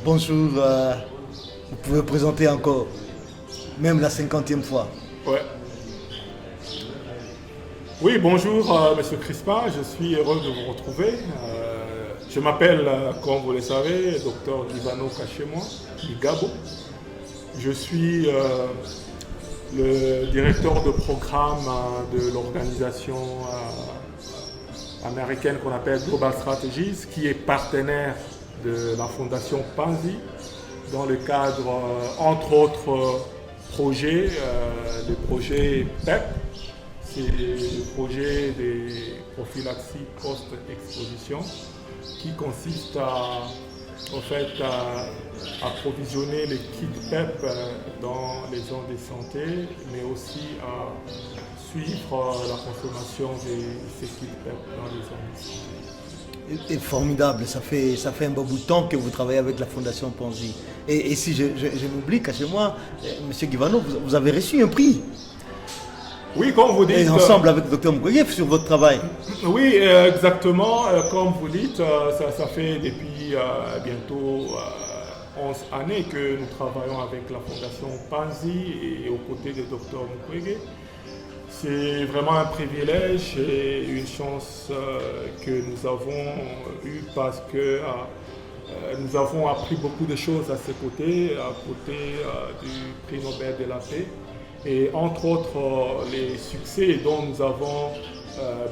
Bonjour, vous pouvez vous présenter encore, même la 50e fois. Ouais. Oui, bonjour, Monsieur Crispin, je suis heureux de vous retrouver. Je m'appelle, comme vous le savez, Dr Ivano Kachemwa, Igabo. Je suis le directeur de programme de l'organisation américaine qu'on appelle Global Strategies, qui est partenaire de la fondation Panzi dans le cadre, entre autres projets, des projets PEP, c'est le projet des prophylaxies post-exposition qui consiste à approvisionner les kits PEP dans les zones de santé, mais aussi à suivre la consommation de ces kits PEP dans les zones de santé. C'est formidable, ça fait un bon bout de temps que vous travaillez avec la Fondation Panzi. Et si je m'oublie, cachez-moi, Monsieur Guivano, vous avez reçu un prix. Oui, comme vous dites. Et ensemble avec le Dr Mukwege sur votre travail. Oui, exactement. Comme vous dites, ça fait depuis bientôt 11 années que nous travaillons avec la Fondation Panzi et aux côtés de Dr Mukwege. C'est vraiment un privilège et une chance que nous avons eue parce que nous avons appris beaucoup de choses à ses côtés, à côté du prix Nobel de la paix. Et entre autres, les succès dont nous avons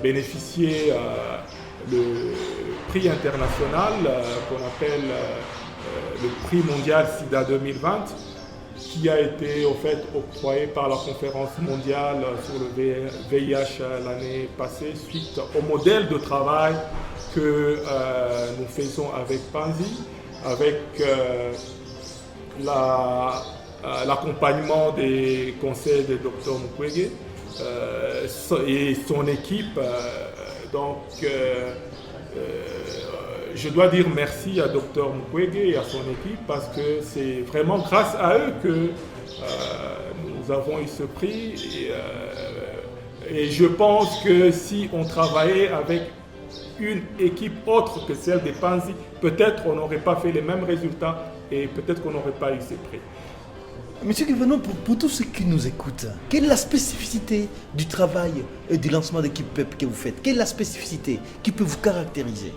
bénéficié, le prix international qu'on appelle le prix mondial SIDA 2020, qui a été au fait octroyé par la conférence mondiale sur le VIH l'année passée suite au modèle de travail que nous faisons avec Panzi, avec l'accompagnement des conseils de Dr Mukwege et son équipe. Je dois dire merci à Dr Mukwege et à son équipe parce que c'est vraiment grâce à eux que nous avons eu ce prix. Et je pense que si on travaillait avec une équipe autre que celle des Panzi, peut-être on n'aurait pas fait les mêmes résultats et peut-être qu'on n'aurait pas eu ce prix. Monsieur Guivano, pour tous ceux qui nous écoutent, quelle est la spécificité du travail et du lancement d'équipe PEP que vous faites? Quelle est la spécificité qui peut vous caractériser?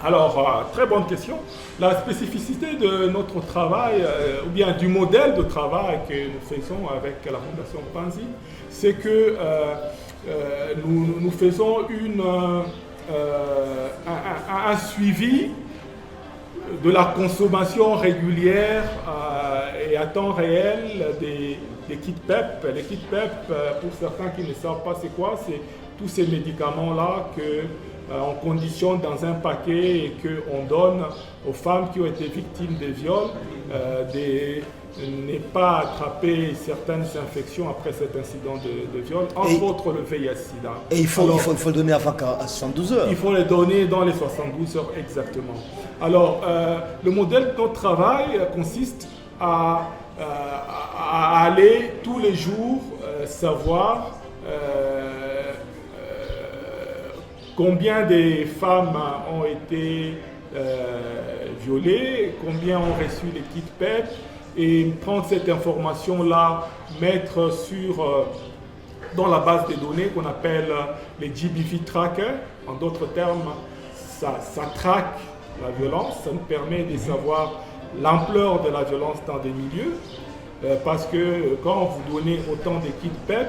Alors, très bonne question. La spécificité de notre travail, ou bien du modèle de travail que nous faisons avec la Fondation Panzi, c'est que nous faisons un suivi de la consommation régulière et à temps réel des kits PEP. Les kits PEP, pour certains qui ne savent pas c'est quoi, c'est tous ces médicaments-là qu'on conditionne dans un paquet et qu'on donne aux femmes qui ont été victimes de viols, ne pas attraper certaines infections après cet incident de viol, entre autres le VIH-Sida. Et il faut le donner avant à 72 heures. Il faut le donner dans les 72 heures exactement. Alors, le modèle de notre travail consiste à aller tous les jours savoir combien de femmes ont été violées, combien ont reçu les kits PEP, et prendre cette information-là, mettre dans la base de données qu'on appelle les GBV Tracker. En d'autres termes, ça traque la violence, ça nous permet de savoir l'ampleur de la violence dans des milieux, parce que quand vous donnez autant de kits PEP,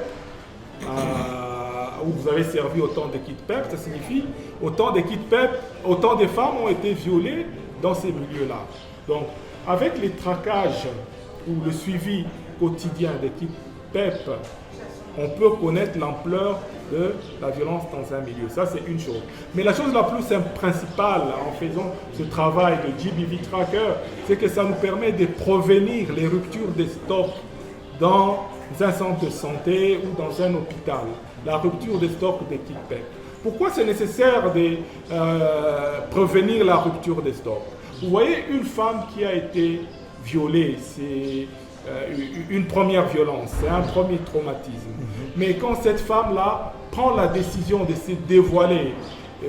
ou vous avez servi autant de kits PEP, ça signifie autant de kits PEP, autant de femmes ont été violées dans ces milieux-là. Donc, avec les traquages ou le suivi quotidien des kits PEP, on peut connaître l'ampleur de la violence dans un milieu. Ça, c'est une chose. Mais la chose la plus principale en faisant ce travail de GBV Tracker, c'est que ça nous permet de prévenir les ruptures des stocks dans un centre de santé ou dans un hôpital. La rupture des stocks des kits PEP. Pourquoi c'est nécessaire de prévenir la rupture des stocks? Vous voyez, une femme qui a été violée, c'est une première violence, c'est un premier traumatisme. Mais quand cette femme-là prend la décision de se dévoiler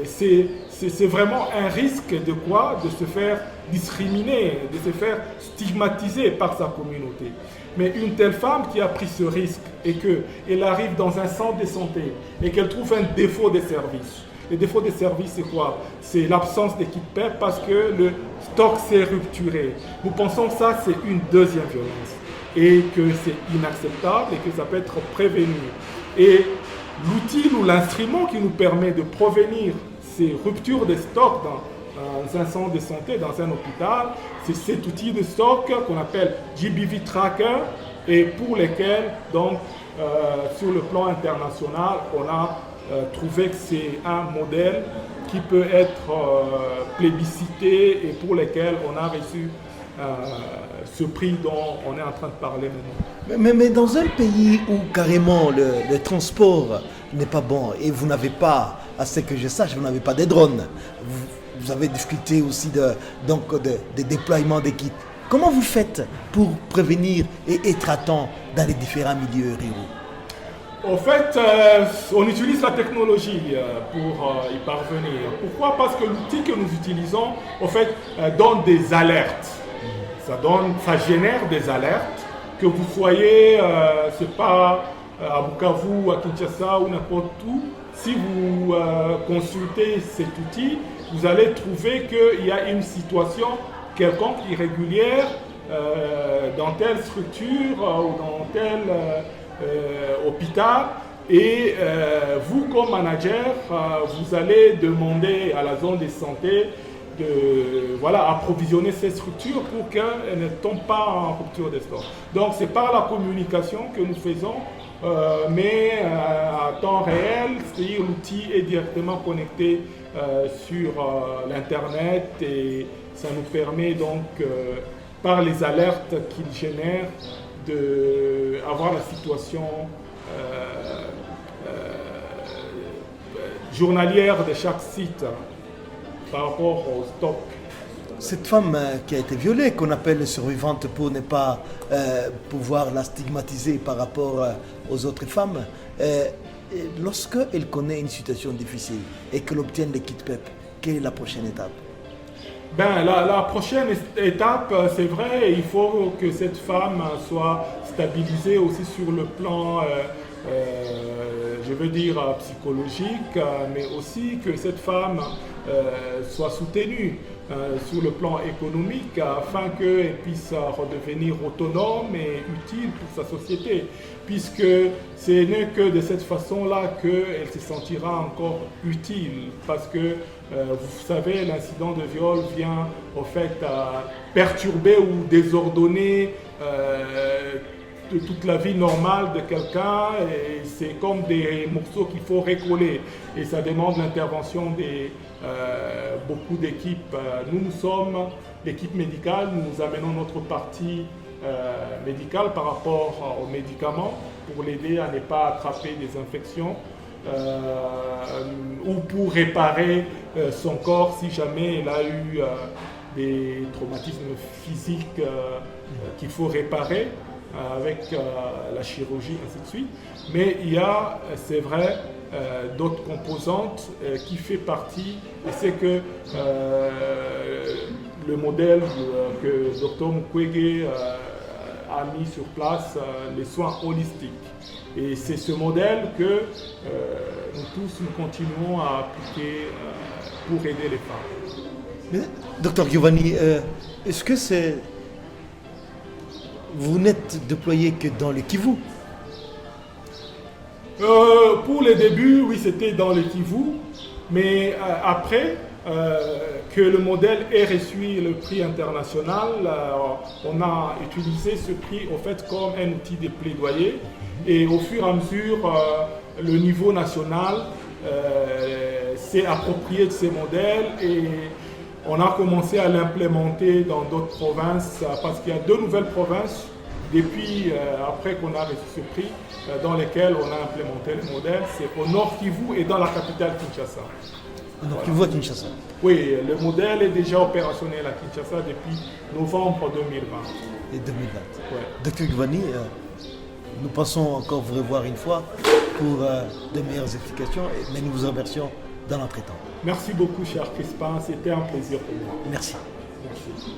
C'est vraiment un risque de quoi? De se faire discriminer, de se faire stigmatiser par sa communauté. Mais une telle femme qui a pris ce risque et qu'elle arrive dans un centre de santé et qu'elle trouve un défaut de service. Le défaut de service, c'est quoi? C'est l'absence d'équipe PEP parce que le stock s'est rupturé. Nous pensons que ça, c'est une deuxième violence et que c'est inacceptable et que ça peut être prévenu. Et l'outil ou l'instrument qui nous permet de prévenir ces ruptures de stock dans un centre de santé, dans un hôpital, c'est cet outil de stock qu'on appelle GBV Tracker et pour lesquels, donc, sur le plan international, on a trouvé que c'est un modèle qui peut être plébiscité et pour lequel on a reçu ce prix dont on est en train de parler maintenant. Mais dans un pays où carrément le transport n'est pas bon et vous n'avez pas, à ce que je sache, vous n'avez pas des drones, vous avez discuté aussi de déploiement d'équipes. Comment vous faites pour prévenir et être à temps dans les différents milieux ruraux? En fait, on utilise la technologie pour y parvenir. Pourquoi? Parce que l'outil que nous utilisons, en fait, donne des alertes. Ça génère des alertes. Que vous soyez, c'est pas à Bukavu, à Kinshasa ou n'importe où. Si vous consultez cet outil, vous allez trouver qu'il y a une situation quelconque irrégulière dans telle structure ou dans tel hôpital et vous comme manager vous allez demander à la zone de santé de approvisionner ces structures pour qu'elles ne tombent pas en rupture de stock. Donc c'est par la communication que nous faisons mais à temps réel, c'est-à-dire l'outil est directement connecté sur l'internet et ça nous permet donc par les alertes qu'il génère d'avoir la situation journalière de chaque site par rapport au stock. Cette femme qui a été violée, qu'on appelle survivante pour ne pas pouvoir la stigmatiser par rapport aux autres femmes, lorsqu'elle connaît une situation difficile et qu'elle obtient le kit PEP, quelle est la prochaine étape? La prochaine étape, c'est vrai, il faut que cette femme soit stabilisée aussi sur le plan, je veux dire, psychologique, mais aussi que cette femme soit soutenue sur le plan économique afin qu'elle puisse redevenir autonome et utile pour sa société. Puisque ce n'est que de cette façon-là qu'elle se sentira encore utile. Parce que, vous savez, l'incident de viol vient au fait perturber ou désordonner toute la vie normale de quelqu'un. Et c'est comme des morceaux qu'il faut recoller. Et ça demande l'intervention de beaucoup d'équipes. Nous sommes l'équipe médicale, nous amenons notre partie médicale par rapport aux médicaments pour l'aider à ne pas attraper des infections ou pour réparer son corps si jamais elle a eu des traumatismes physiques qu'il faut réparer avec la chirurgie, ainsi de suite. Mais il y a, c'est vrai, d'autres composantes qui fait partie, et c'est que le modèle que Dr Mukwege a mis sur place, les soins holistiques. Et c'est ce modèle que nous tous nous continuons à appliquer pour aider les femmes. Mais, Dr Giovanni, est-ce que c'est... Vous n'êtes déployé que dans le Kivu? Pour les débuts, oui, c'était dans le Kivu, mais après que le modèle ait reçu le prix international, on a utilisé ce prix au fait comme un outil de plaidoyer et au fur et à mesure, le niveau national s'est approprié de ces modèles et on a commencé à l'implémenter dans d'autres provinces parce qu'il y a 2 nouvelles provinces depuis après qu'on a reçu ce prix dans lesquelles on a implémenté le modèle. C'est au Nord Kivu et dans la capitale Kinshasa. Au Nord Kivu à Kinshasa. Oui, le modèle est déjà opérationnel à Kinshasa depuis novembre 2020. Et 2020. Ouais. Dr Giovanni, nous pensons encore vous revoir une fois pour de meilleures explications, mais nous vous remercions dans l'entretemps. Merci beaucoup, cher Crispin. C'était un plaisir pour moi. Merci. Merci.